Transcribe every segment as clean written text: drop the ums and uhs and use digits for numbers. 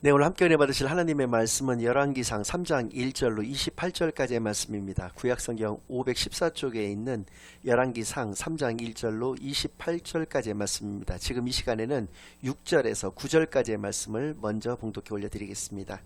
네, 오늘 함께 은혜 받으실 하나님의 말씀은 열왕기상 3장 1절로 28절까지의 말씀입니다. 구약성경 514쪽에 있는 열왕기상 3장 1절로 28절까지의 말씀입니다. 지금 이 시간에는 6절에서 9절까지의 말씀을 먼저 봉독해 올려드리겠습니다.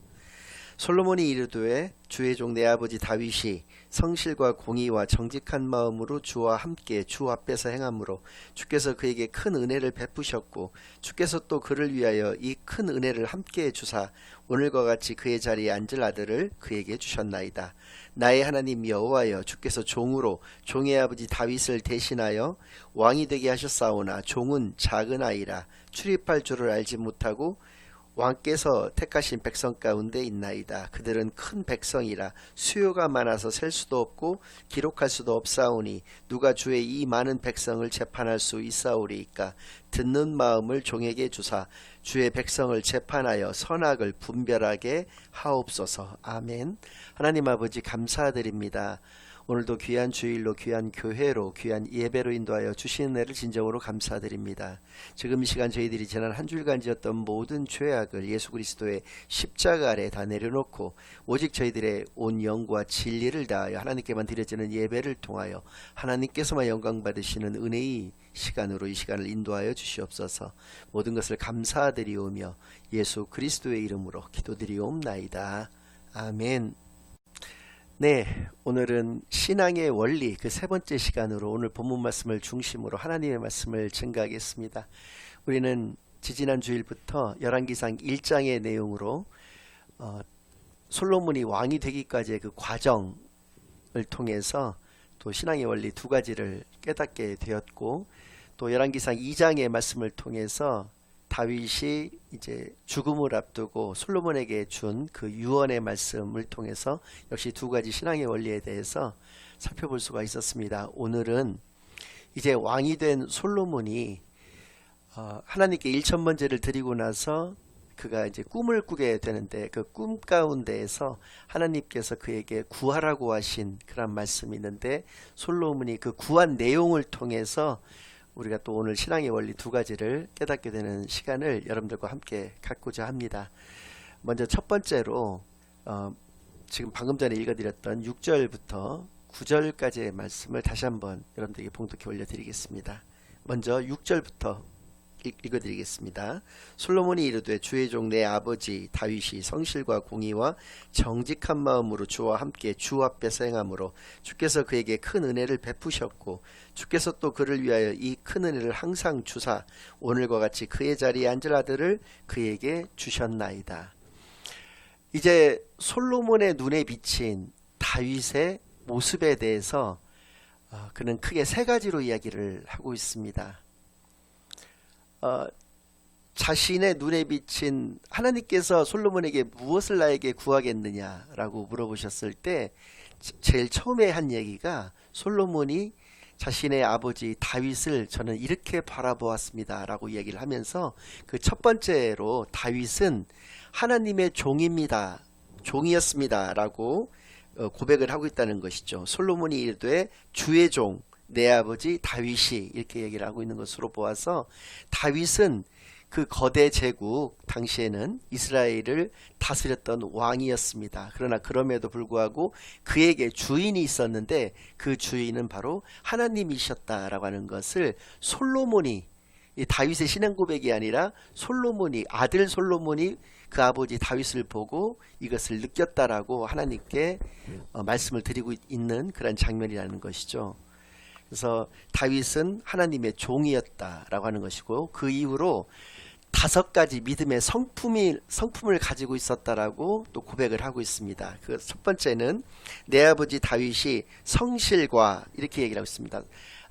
솔로몬이 이르되 주의 종 내 아버지 다윗이 성실과 공의와 정직한 마음으로 주와 함께 주 앞에서 행함으로 주께서 그에게 큰 은혜를 베푸셨고 주께서 또 그를 위하여 이 큰 은혜를 함께 주사 오늘과 같이 그의 자리에 앉을 아들을 그에게 주셨나이다. 나의 하나님 여호와여, 주께서 종으로 종의 아버지 다윗을 대신하여 왕이 되게 하셨사오나 종은 작은 아이라 출입할 줄을 알지 못하고 왕께서 택하신 백성 가운데 있나이다. 그들은 큰 백성이라 수요가 많아서 셀 수도 없고 기록할 수도 없사오니 누가 주의 이 많은 백성을 재판할 수 있사오리이까. 듣는 마음을 종에게 주사 주의 백성을 재판하여 선악을 분별하게 하옵소서. 아멘. 하나님 아버지 감사드립니다. 오늘도 귀한 주일로 귀한 교회로 귀한 예배로 인도하여 주신 은혜를 진정으로 감사드립니다. 지금 이 시간 저희들이 지난 한 주일간 지었던 모든 죄악을 예수 그리스도의 십자가 아래 다 내려놓고 오직 저희들의 온 영과 진리를 다하여 하나님께만 드려지는 예배를 통하여 하나님께서만 영광 받으시는 은혜의 시간으로 이 시간을 인도하여 주시옵소서. 모든 것을 감사드리오며 예수 그리스도의 이름으로 기도드리옵나이다. 아멘. 네, 오늘은 신앙의 원리 그 세 번째 시간으로 오늘 본문 말씀을 중심으로 하나님의 말씀을 증가하겠습니다. 우리는 지지난 주일부터 열왕기상 1장의 내용으로 솔로몬이 왕이 되기까지의 그 과정을 통해서 또 신앙의 원리 두 가지를 깨닫게 되었고, 또 열왕기상 2장의 말씀을 통해서 다윗이 이제 죽음을 앞두고 솔로몬에게 준 그 유언의 말씀을 통해서 역시 두 가지 신앙의 원리에 대해서 살펴볼 수가 있었습니다. 오늘은 이제 왕이 된 솔로몬이 하나님께 일천번제를 드리고 나서 그가 이제 꿈을 꾸게 되는데 그 꿈 가운데에서 하나님께서 그에게 구하라고 하신 그런 말씀이 있는데, 솔로몬이 그 구한 내용을 통해서 우리가 또 오늘 신앙의 원리 두 가지를 깨닫게 되는 시간을 여러분들과 함께 갖고자 합니다. 먼저 첫 번째로 지금 방금 전에 읽어드렸던 6절부터 9절까지의 말씀을 다시 한번 여러분들에게 봉독해 올려드리겠습니다. 먼저 6절부터 읽어드리겠습니다. 솔로몬이 이르되 주의 종 내 아버지 다윗이 성실과 공의와 정직한 마음으로 주와 함께 주 앞에서 행함으로 주께서 그에게 큰 은혜를 베푸셨고 주께서 또 그를 위하여 이 큰 은혜를 항상 주사 오늘과 같이 그의 자리에 앉을 아들을 그에게 주셨나이다. 이제 솔로몬의 눈에 비친 다윗의 모습에 대해서 그는 크게 세 가지로 이야기를 하고 있습니다. 자신의 눈에 비친 하나님께서 솔로몬에게 무엇을 나에게 구하겠느냐라고 물어보셨을 때 제일 처음에 한 얘기가 솔로몬이 자신의 아버지 다윗을 저는 이렇게 바라보았습니다 라고 이야기를 하면서 그 첫 번째로 다윗은 하나님의 종입니다, 종이었습니다 라고 고백을 하고 있다는 것이죠. 솔로몬이 이르되 주의 종 내 아버지 다윗이 이렇게 얘기를 하고 있는 것으로 보아서 다윗은 그 거대 제국 당시에는 이스라엘을 다스렸던 왕이었습니다. 그러나 그럼에도 불구하고 그에게 주인이 있었는데 그 주인은 바로 하나님이셨다라고 하는 것을 솔로몬이, 이 다윗의 신앙 고백이 아니라 솔로몬이, 아들 솔로몬이 그 아버지 다윗을 보고 이것을 느꼈다라고 하나님께 말씀을 드리고 있는 그런 장면이라는 것이죠. 그래서 다윗은 하나님의 종이었다라고 하는 것이고, 그 이후로 5가지 믿음의 성품을 가지고 있었다라고 또 고백을 하고 있습니다. 그 첫 번째는 내 아버지 다윗이 성실과, 이렇게 얘기를 하고 있습니다.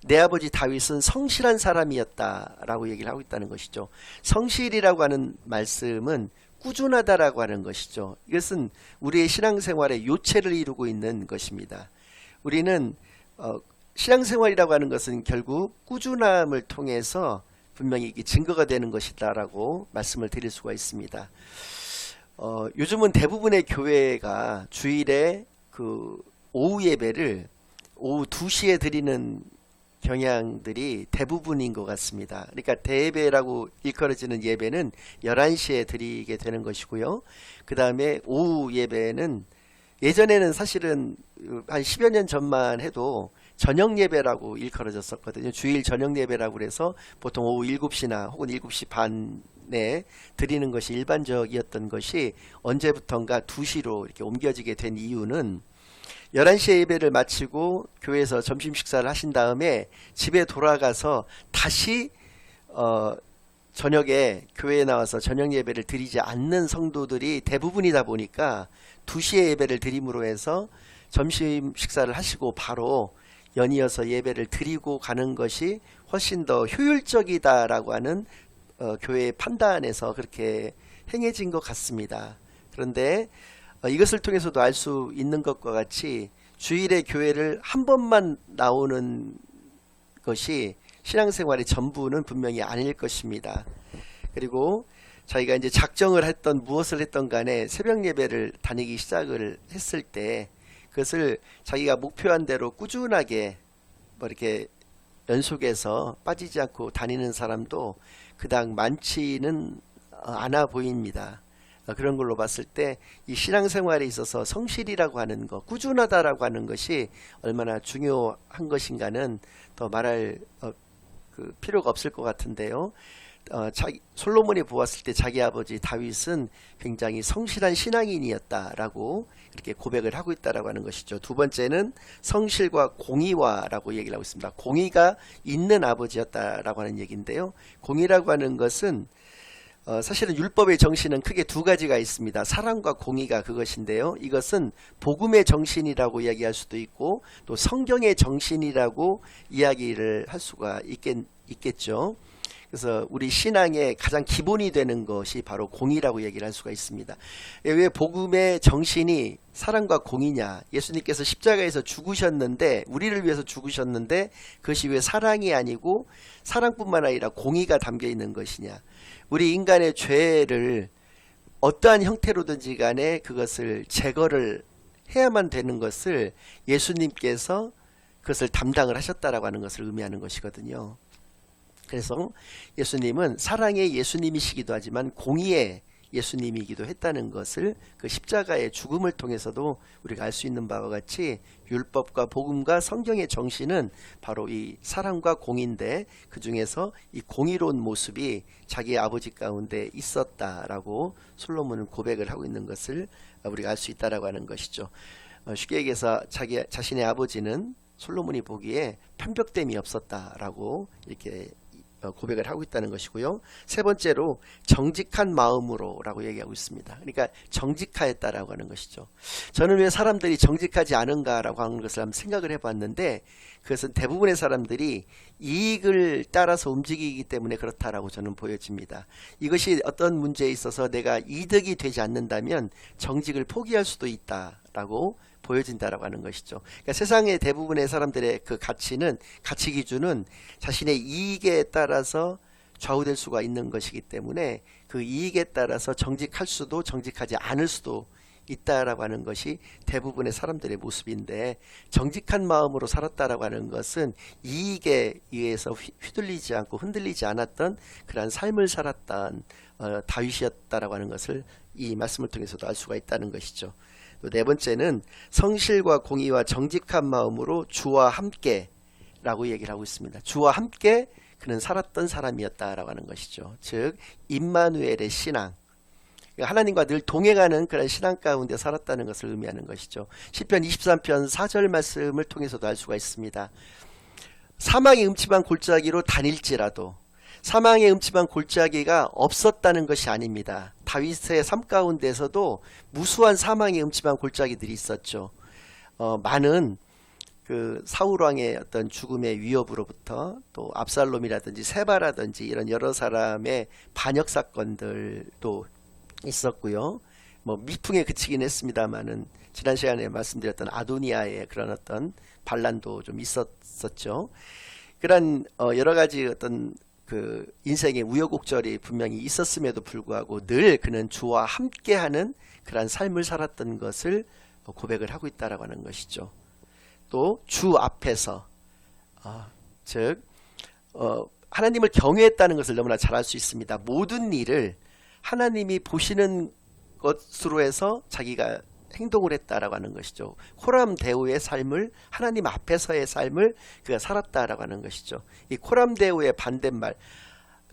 내 아버지 다윗은 성실한 사람이었다라고 얘기를 하고 있다는 것이죠. 성실이라고 하는 말씀은 꾸준하다라고 하는 것이죠. 이것은 우리의 신앙생활의 요체를 이루고 있는 것입니다. 우리는 신앙생활이라고 하는 것은 결국 꾸준함을 통해서 분명히 이게 증거가 되는 것이다라고 말씀을 드릴 수가 있습니다. 요즘은 대부분의 교회가 주일에 그 오후 예배를 오후 2시에 드리는 경향들이 대부분인 것 같습니다. 그러니까 대예배라고 일컬어지는 예배는 11시에 드리게 되는 것이고요. 그 다음에 오후 예배는 예전에는 사실은 한 10여 년 전만 해도 저녁 예배라고 일컬어졌었거든요. 주일 저녁 예배라고 그래서 보통 오후 7시나 혹은 7시 반에 드리는 것이 일반적이었던 것이 언제부턴가 2시로 이렇게 옮겨지게 된 이유는 11시에 예배를 마치고 교회에서 점심 식사를 하신 다음에 집에 돌아가서 다시 저녁에 교회에 나와서 저녁 예배를 드리지 않는 성도들이 대부분이다 보니까 2시에 예배를 드림으로 해서 점심 식사를 하시고 바로 연이어서 예배를 드리고 가는 것이 훨씬 더 효율적이다라고 하는 교회의 판단에서 그렇게 행해진 것 같습니다. 그런데 이것을 통해서도 알 수 있는 것과 같이 주일에 교회를 한 번만 나오는 것이 신앙생활의 전부는 분명히 아닐 것입니다. 그리고 자기가 이제 작정을 했던 무엇을 했던 간에 새벽 예배를 다니기 시작을 했을 때 그것을 자기가 목표한 대로 꾸준하게 뭐 이렇게 연속해서 빠지지 않고 다니는 사람도 그닥 많지는 않아 보입니다. 그런 걸로 봤을 때 이 신앙생활에 있어서 성실이라고 하는 것, 꾸준하다라고 하는 것이 얼마나 중요한 것인가는 더 말할 그 필요가 없을 것 같은데요. 솔로몬이 보았을 때 자기 아버지 다윗은 굉장히 성실한 신앙인이었다라고 이렇게 고백을 하고 있다라고 하는 것이죠. 두 번째는 성실과 공의와라고 얘기를 하고 있습니다. 공의가 있는 아버지였다라고 하는 얘기인데요. 공의라고 하는 것은 사실은 율법의 정신은 크게 두 가지가 있습니다. 사랑과 공의가 그것인데요. 이것은 복음의 정신이라고 이야기할 수도 있고 또 성경의 정신이라고 이야기를 할 수가 있겠죠. 그래서 우리 신앙의 가장 기본이 되는 것이 바로 공의라고 얘기를 할 수가 있습니다. 왜 복음의 정신이 사랑과 공의냐? 예수님께서 십자가에서 죽으셨는데 우리를 위해서 죽으셨는데 그것이 왜 사랑이 아니고 사랑뿐만 아니라 공의가 담겨 있는 것이냐? 우리 인간의 죄를 어떠한 형태로든지 간에 그것을 제거를 해야만 되는 것을 예수님께서 그것을 담당을 하셨다라고 하는 것을 의미하는 것이거든요. 그래서 예수님은 사랑의 예수님이시기도 하지만 공의의 예수님이기도 했다는 것을 그 십자가의 죽음을 통해서도 우리가 알 수 있는 바와 같이 율법과 복음과 성경의 정신은 바로 이 사랑과 공의인데 그 중에서 이 공의로운 모습이 자기의 아버지 가운데 있었다라고 솔로몬은 고백을 하고 있는 것을 우리가 알 수 있다라고 하는 것이죠. 쉽게 얘기해서 자신의 아버지는 솔로몬이 보기에 편벽됨이 없었다라고 이렇게 고백을 하고 있다는 것이고요. 세 번째로 정직한 마음으로 라고 얘기하고 있습니다. 그러니까 정직하였다라고 하는 것이죠. 저는 왜 사람들이 정직하지 않은가 라고 하는 것을 한번 생각을 해봤는데 그것은 대부분의 사람들이 이익을 따라서 움직이기 때문에 그렇다라고 저는 보여집니다. 이것이 어떤 문제에 있어서 내가 이득이 되지 않는다면 정직을 포기할 수도 있다라고 보여진다라고 하는 것이죠. 그러니까 세상의 대부분의 사람들의 그 가치 기준은 자신의 이익에 따라서 좌우될 수가 있는 것이기 때문에 그 이익에 따라서 정직할 수도 정직하지 않을 수도 있다라고 하는 것이 대부분의 사람들의 모습인데 정직한 마음으로 살았다라고 하는 것은 이익에 의해서 휘둘리지 않고 흔들리지 않았던 그러한 삶을 살았던 다윗이었다라고 하는 것을 이 말씀을 통해서도 알 수가 있다는 것이죠. 또 네 번째는 성실과 공의와 정직한 마음으로 주와 함께 라고 얘기를 하고 있습니다. 주와 함께 그는 살았던 사람이었다라고 하는 것이죠. 즉 임마누엘의 신앙, 하나님과 늘 동행하는 그런 신앙 가운데 살았다는 것을 의미하는 것이죠. 시편 23편 4절 말씀을 통해서도 알 수가 있습니다. 사망의 음침한 골짜기로 다닐지라도 사망의 음침한 골짜기가 없었다는 것이 아닙니다. 다윗의 삶 가운데서도 무수한 사망의 음침한 골짜기들이 있었죠. 많은 그 사울 왕의 어떤 죽음의 위협으로부터 또 압살롬이라든지 세바라든지 이런 여러 사람의 반역 사건들도 있었고요. 뭐 미풍에 그치긴 했습니다만은 지난 시간에 말씀드렸던 아도니아의 그런 어떤 반란도 좀 있었죠. 그런 여러 가지 어떤 그 인생의 우여곡절이 분명히 있었음에도 불구하고 늘 그는 주와 함께하는 그런 삶을 살았던 것을 고백을 하고 있다라고 하는 것이죠. 또 주 앞에서 즉 하나님을 경외했다는 것을 너무나 잘 알 수 있습니다. 모든 일을 하나님이 보시는 것으로 해서 자기가 행동을 했다라고 하는 것이죠. 코람 대오의 삶을 하나님 앞에서의 삶을 그가 살았다라고 하는 것이죠. 이 코람 대오의 반대말,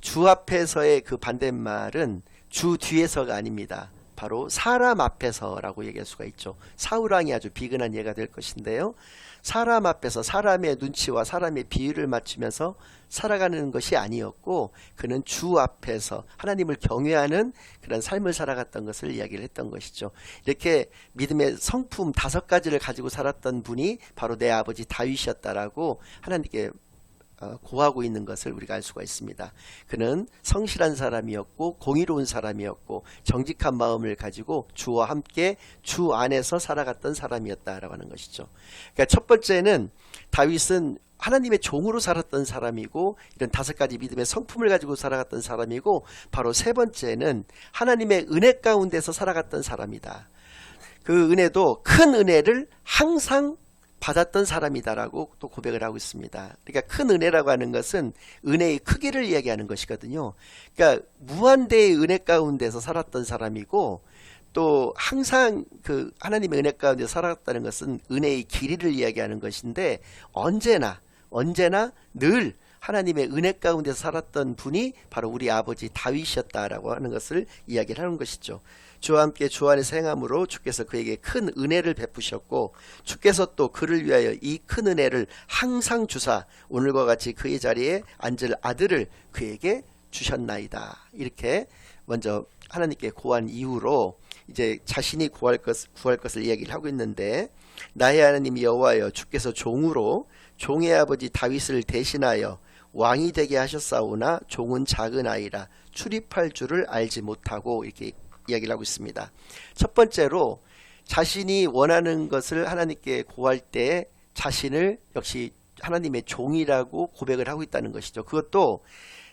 주 앞에서의 그 반대말은 주 뒤에서가 아닙니다. 바로 사람 앞에서라고 얘기할 수가 있죠. 사울왕이 아주 비근한 예가 될 것인데요. 사람 앞에서 사람의 눈치와 사람의 비율을 맞추면서 살아가는 것이 아니었고, 그는 주 앞에서 하나님을 경외하는 그런 삶을 살아갔던 것을 이야기를 했던 것이죠. 이렇게 믿음의 성품 5가지를 가지고 살았던 분이 바로 내 아버지 다윗이었다라고 하나님께 고하고 있는 것을 우리가 알 수가 있습니다. 그는 성실한 사람이었고 공의로운 사람이었고 정직한 마음을 가지고 주와 함께 주 안에서 살아갔던 사람이었다라고 하는 것이죠. 그러니까 첫 번째는 다윗은 하나님의 종으로 살았던 사람이고, 이런 5가지 믿음의 성품을 가지고 살아갔던 사람이고, 바로 세 번째는 하나님의 은혜 가운데서 살아갔던 사람이다. 그 은혜도 큰 은혜를 항상 받았던 사람이다라고 또 고백을 하고 있습니다. 그러니까 큰 은혜라고 하는 것은 은혜의 크기를 이야기하는 것이거든요. 그러니까 무한대의 은혜 가운데서 살았던 사람이고, 또 항상 그 하나님의 은혜 가운데 살았다는 것은 은혜의 길이를 이야기하는 것인데, 언제나 늘 하나님의 은혜 가운데서 살았던 분이 바로 우리 아버지 다윗이었다라고 하는 것을 이야기를 하는 것이죠. 주와 함께 주 안에서 행함으로 주께서 그에게 큰 은혜를 베푸셨고, 주께서 또 그를 위하여 이 큰 은혜를 항상 주사 오늘과 같이 그의 자리에 앉을 아들을 그에게 주셨나이다. 이렇게 먼저 하나님께 고한 이후로 이제 자신이 구할 것을 이야기를 하고 있는데, 나의 하나님 여호와여, 주께서 종으로 종의 아버지 다윗을 대신하여 왕이 되게 하셨사오나 종은 작은 아이라 출입할 줄을 알지 못하고, 이렇게 이야기를 하고 있습니다. 첫 번째로 자신이 원하는 것을 하나님께 구할 때 자신을 역시 하나님의 종이라고 고백을 하고 있다는 것이죠. 그것도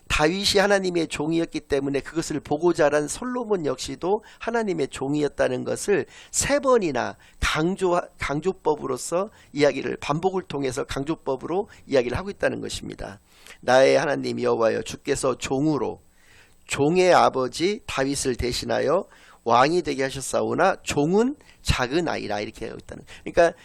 다윗이 하나님의 종이었기 때문에 그것을 보고 자란 솔로몬 역시도 하나님의 종이었다는 것을 3번이나 강조법으로서 이야기를, 반복을 통해서 강조법으로 이야기를 하고 있다는 것입니다. 나의 하나님 여호와여, 주께서 종으로 종의 아버지 다윗을 대신하여 왕이 되게 하셨사오나 종은 작은 아이라, 이렇게 하고 있다는. 그러니까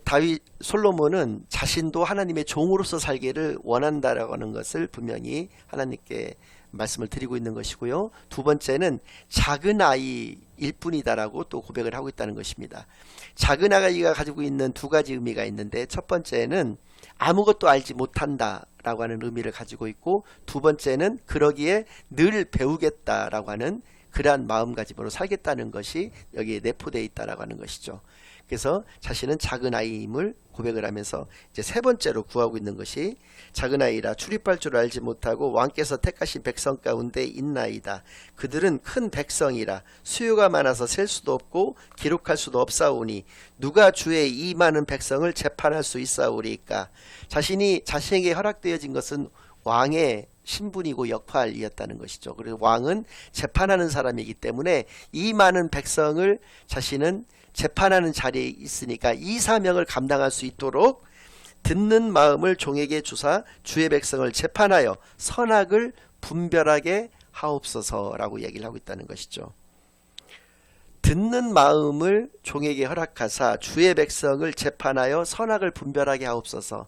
다윗 솔로몬은 자신도 하나님의 종으로서 살기를 원한다라고 하는 것을 분명히 하나님께 말씀을 드리고 있는 것이고요. 두 번째는 작은 아이일 뿐이다라고 또 고백을 하고 있다는 것입니다. 작은 아이가 가지고 있는 2가지 의미가 있는데, 첫 번째는 아무것도 알지 못한다라고 하는 의미를 가지고 있고, 두 번째는 그러기에 늘 배우겠다라고 하는 그러한 마음가짐으로 살겠다는 것이 여기에 내포되어 있다라고 하는 것이죠. 그래서 자신은 작은 아이임을 고백을 하면서 이제 3번째로 구하고 있는 것이, 작은 아이라 출입할 줄 알지 못하고 왕께서 택하신 백성 가운데 있나이다. 그들은 큰 백성이라 수요가 많아서 셀 수도 없고 기록할 수도 없사오니 누가 주의 이 많은 백성을 재판할 수 있사오리까. 자신에게 허락되어진 것은 왕의 신분이고 역할이었다는 것이죠. 그리고 왕은 재판하는 사람이기 때문에 이 많은 백성을 자신은 재판하는 자리에 있으니까 이 사명을 감당할 수 있도록 듣는 마음을 종에게 주사 주의 백성을 재판하여 선악을 분별하게 하옵소서라고 얘기를 하고 있다는 것이죠. 듣는 마음을 종에게 허락하사 주의 백성을 재판하여 선악을 분별하게 하옵소서.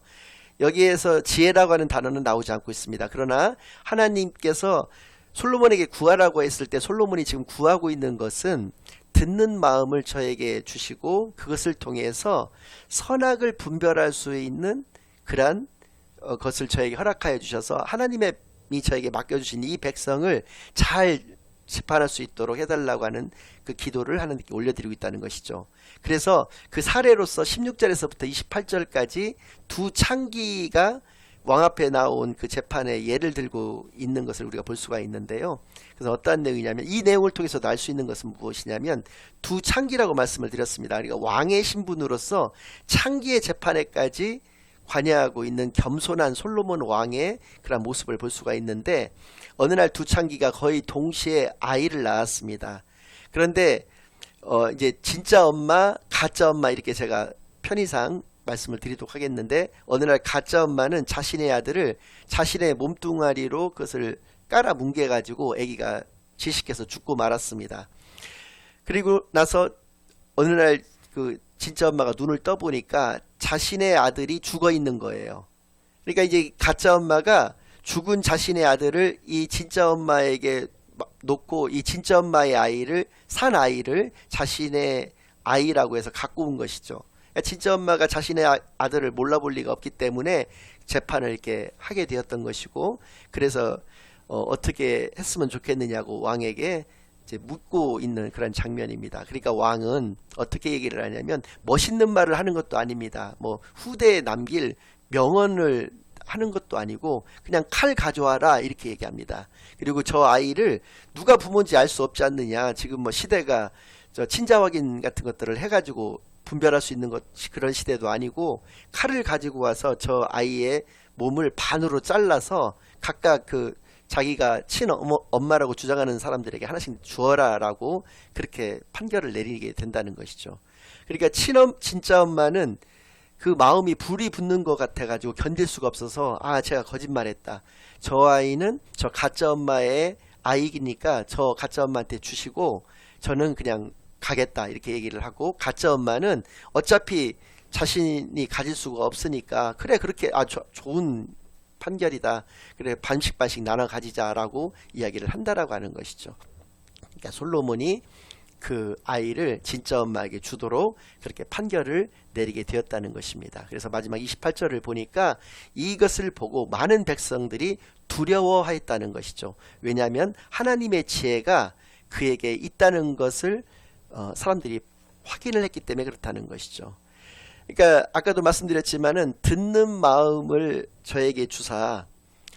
여기에서 지혜라고 하는 단어는 나오지 않고 있습니다. 그러나 하나님께서 솔로몬에게 구하라고 했을 때 솔로몬이 지금 구하고 있는 것은 듣는 마음을 저에게 주시고 그것을 통해서 선악을 분별할 수 있는 그러한 것을 저에게 허락하여 주셔서 하나님이 저에게 맡겨주신 이 백성을 잘 재판할 수 있도록 해달라고 하는 그 기도를 하나님께 올려드리고 있다는 것이죠. 그래서 그 사례로서 16절에서부터 28절까지 2창기가 왕 앞에 나온 그 재판의 예를 들고 있는 것을 우리가 볼 수가 있는데요. 그래서 어떠한 내용이냐면, 이 내용을 통해서도 알 수 있는 것은 무엇이냐면 2창기라고 말씀을 드렸습니다. 그러니까 왕의 신분으로서 창기의 재판에까지 관여하고 있는 겸손한 솔로몬 왕의 그런 모습을 볼 수가 있는데, 어느 날 2창기가 거의 동시에 아이를 낳았습니다. 그런데 이제 진짜 엄마, 가짜 엄마 이렇게 제가 편의상 말씀을 드리도록 하겠는데, 어느 날 가짜 엄마는 자신의 아들을 자신의 몸뚱아리로 그것을 깔아 뭉개 가지고 아기가 질식해서 죽고 말았습니다. 그리고 나서 어느 날 그 진짜 엄마가 눈을 떠보니까 자신의 아들이 죽어 있는 거예요. 그러니까 이제 가짜 엄마가 죽은 자신의 아들을 이 진짜 엄마에게 놓고 이 진짜 엄마의 아이를, 산 아이를 자신의 아이라고 해서 갖고 온 것이죠. 그러니까 진짜 엄마가 자신의 아들을 몰라볼 리가 없기 때문에 재판을 이렇게 하게 되었던 것이고, 그래서 어떻게 했으면 좋겠느냐고 왕에게 이제 묻고 있는 그런 장면입니다. 그러니까 왕은 어떻게 얘기를 하냐면, 멋있는 말을 하는 것도 아닙니다. 뭐 후대에 남길 명언을 하는 것도 아니고 그냥 칼 가져와라 이렇게 얘기합니다. 그리고 저 아이를 누가 부모인지 알 수 없지 않느냐, 지금 뭐 시대가 저 친자 확인 같은 것들을 해가지고 분별할 수 있는 그런 시대도 아니고, 칼을 가지고 와서 저 아이의 몸을 반으로 잘라서 각각 그 자기가 친엄마라고 주장하는 사람들에게 하나씩 주어라 라고 그렇게 판결을 내리게 된다는 것이죠. 그러니까 진짜 엄마는 그 마음이 불이 붙는 것 같아 가지고 견딜 수가 없어서, 제가 거짓말했다, 저 아이는 저 가짜 엄마의 아이니까 저 가짜 엄마한테 주시고 저는 그냥 가겠다 이렇게 얘기를 하고, 가짜 엄마는 어차피 자신이 가질 수가 없으니까 그래 그렇게 좋은 판결이다, 그래 반씩 나눠 가지자라고 이야기를 한다라고 하는 것이죠. 그러니까 솔로몬이 그 아이를 진짜 엄마에게 주도록 그렇게 판결을 내리게 되었다는 것입니다. 그래서 마지막 28절을 보니까 이것을 보고 많은 백성들이 두려워하였다는 것이죠. 왜냐하면 하나님의 지혜가 그에게 있다는 것을 사람들이 확인을 했기 때문에 그렇다는 것이죠. 그러니까 아까도 말씀드렸지만은 듣는 마음을 저에게 주사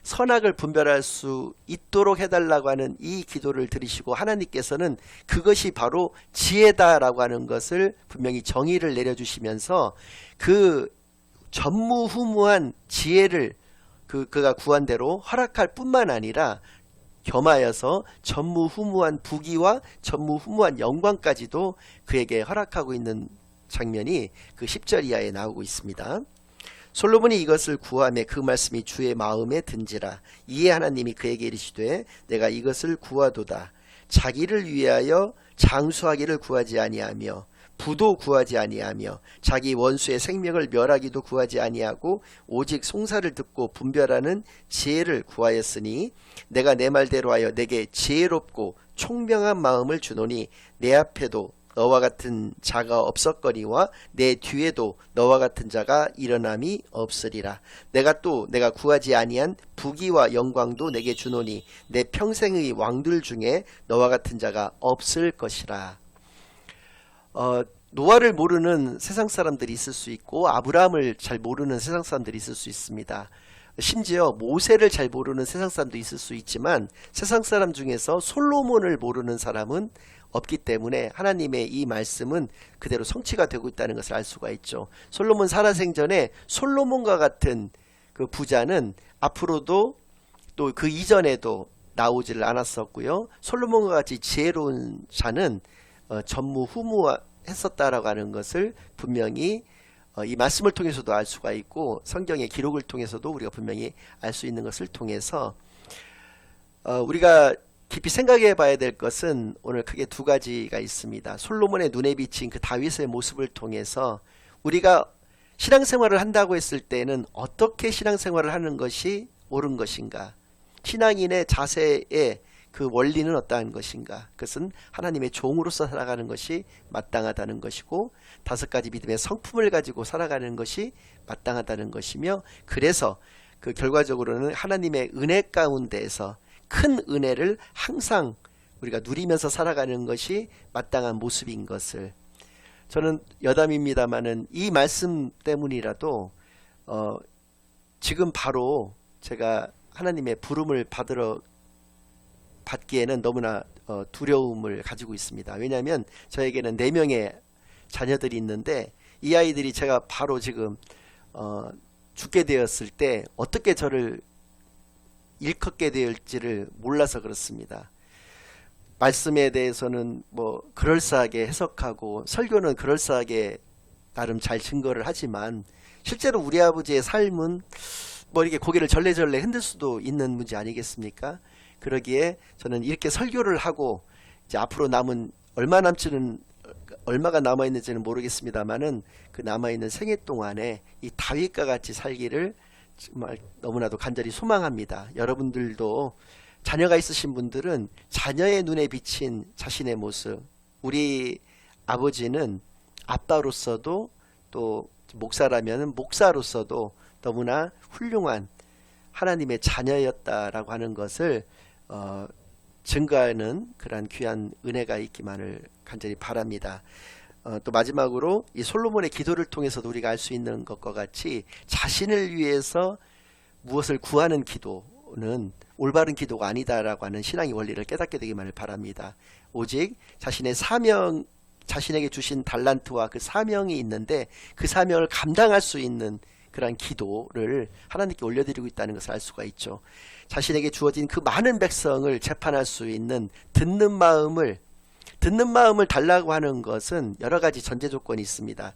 선악을 분별할 수 있도록 해달라고 하는 이 기도를 들으시고, 하나님께서는 그것이 바로 지혜다라고 하는 것을 분명히 정의를 내려주시면서 그 전무후무한 지혜를 그가 구한 대로 허락할 뿐만 아니라 겸하여서 전무후무한 부귀와 전무후무한 영광까지도 그에게 허락하고 있는 장면이 그 10절 이하에 나오고 있습니다. 솔로몬이 이것을 구하매 그 말씀이 주의 마음에 든지라. 이에 하나님이 그에게 이르시되 내가 이것을 구하도다. 자기를 위하여 장수하기를 구하지 아니하며 부도 구하지 아니하며 자기 원수의 생명을 멸하기도 구하지 아니하고 오직 송사를 듣고 분별하는 지혜를 구하였으니 내가 내 말대로 하여 내게 지혜롭고 총명한 마음을 주노니 내 앞에도 너와 같은 자가 없었거니와 내 뒤에도 너와 같은 자가 일어남이 없으리라. 내가 구하지 아니한 부귀와 영광도 내게 주노니 내 평생의 왕들 중에 너와 같은 자가 없을 것이라. 노아를 모르는 세상 사람들이 있을 수 있고 아브라함을 잘 모르는 세상 사람들이 있을 수 있습니다. 심지어 모세를 잘 모르는 세상 사람도 있을 수 있지만 세상 사람 중에서 솔로몬을 모르는 사람은 없기 때문에 하나님의 이 말씀은 그대로 성취가 되고 있다는 것을 알 수가 있죠. 솔로몬 살아생전에 솔로몬과 같은 그 부자는 앞으로도 또 그 이전에도 나오지를 않았었고요. 솔로몬과 같이 지혜로운 자는 전무후무했었다라고 하는 것을 분명히 이 말씀을 통해서도 알 수가 있고, 성경의 기록을 통해서도 우리가 분명히 알 수 있는 것을 통해서 우리가 깊이 생각해 봐야 될 것은 오늘 크게 두 가지가 있습니다. 솔로몬의 눈에 비친 그 다윗의 모습을 통해서 우리가 신앙생활을 한다고 했을 때는 어떻게 신앙생활을 하는 것이 옳은 것인가, 신앙인의 자세의 그 원리는 어떠한 것인가, 그것은 하나님의 종으로서 살아가는 것이 마땅하다는 것이고, 다섯 가지 믿음의 성품을 가지고 살아가는 것이 마땅하다는 것이며, 그래서 그 결과적으로는 하나님의 은혜 가운데에서 큰 은혜를 항상 우리가 누리면서 살아가는 것이 마땅한 모습인 것을, 저는 여담입니다마는 이 말씀 때문이라도 지금 바로 제가 하나님의 부름을 받기에는 너무나 두려움을 가지고 있습니다. 왜냐하면 저에게는 4명의 자녀들이 있는데 이 아이들이 제가 바로 지금 죽게 되었을 때 어떻게 저를 일컫게 될지를 몰라서 그렇습니다. 말씀에 대해서는 뭐 그럴싸하게 해석하고 설교는 그럴싸하게 나름 잘 증거를 하지만 실제로 우리 아버지의 삶은 뭐 이렇게 고개를 절레절레 흔들 수도 있는 문제 아니겠습니까? 그러기에 저는 이렇게 설교를 하고 이제 앞으로 남은 얼마가 남아 있는지는 모르겠습니다만은 그 남아 있는 생애 동안에 이 다윗과 같이 살기를 정말 너무나도 간절히 소망합니다. 여러분들도 자녀가 있으신 분들은 자녀의 눈에 비친 자신의 모습, 우리 아버지는 아빠로서도 또 목사라면 목사로서도 너무나 훌륭한 하나님의 자녀였다라고 하는 것을 증거하는 그러한 귀한 은혜가 있기만을 간절히 바랍니다. 또 마지막으로 이 솔로몬의 기도를 통해서도 우리가 알 수 있는 것과 같이 자신을 위해서 무엇을 구하는 기도는 올바른 기도가 아니다라고 하는 신앙의 원리를 깨닫게 되기만을 바랍니다. 오직 자신의 사명, 자신에게 주신 달란트와 그 사명이 있는데 그 사명을 감당할 수 있는 그러한 기도를 하나님께 올려드리고 있다는 것을 알 수가 있죠. 자신에게 주어진 그 많은 백성을 재판할 수 있는 듣는 마음을 달라고 하는 것은 여러 가지 전제 조건이 있습니다.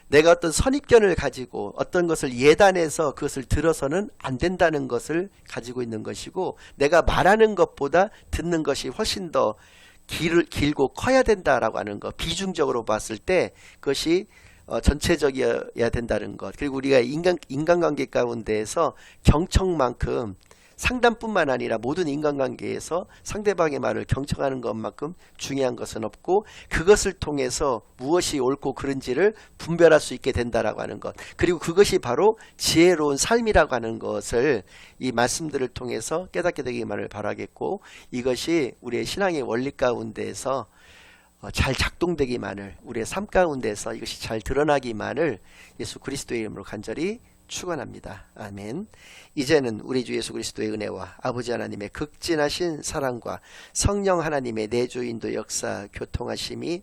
내가 어떤 선입견을 가지고 어떤 것을 예단해서 그것을 들어서는 안 된다는 것을 가지고 있는 것이고, 내가 말하는 것보다 듣는 것이 훨씬 더 길고 커야 된다라고 하는 것, 비중적으로 봤을 때 그것이 전체적이어야 된다는 것. 그리고 우리가 인간관계 가운데에서 경청만큼, 상담뿐만 아니라 모든 인간관계에서 상대방의 말을 경청하는 것만큼 중요한 것은 없고, 그것을 통해서 무엇이 옳고 그른지를 분별할 수 있게 된다라고 하는 것, 그리고 그것이 바로 지혜로운 삶이라고 하는 것을 이 말씀들을 통해서 깨닫게 되기만을 바라겠고, 이것이 우리의 신앙의 원리 가운데에서 잘 작동되기만을, 우리의 삶 가운데서 이것이 잘 드러나기만을 예수 그리스도의 이름으로 간절히 축원합니다. 아멘. 이제는 우리 주 예수 그리스도의 은혜와 아버지 하나님의 극진하신 사랑과 성령 하나님의 내주인도 역사 교통하심이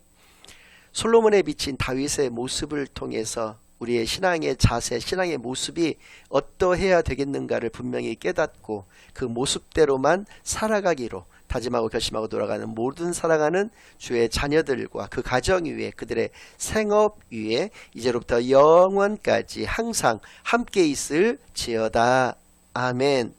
솔로몬에 비친 다윗의 모습을 통해서 우리의 신앙의 자세, 신앙의 모습이 어떠해야 되겠는가를 분명히 깨닫고 그 모습대로만 살아가기로 다짐하고 결심하고 돌아가는 모든 사랑하는 주의 자녀들과 그 가정 위에, 그들의 생업 위에 이제로부터 영원까지 항상 함께 있을지어다. 아멘.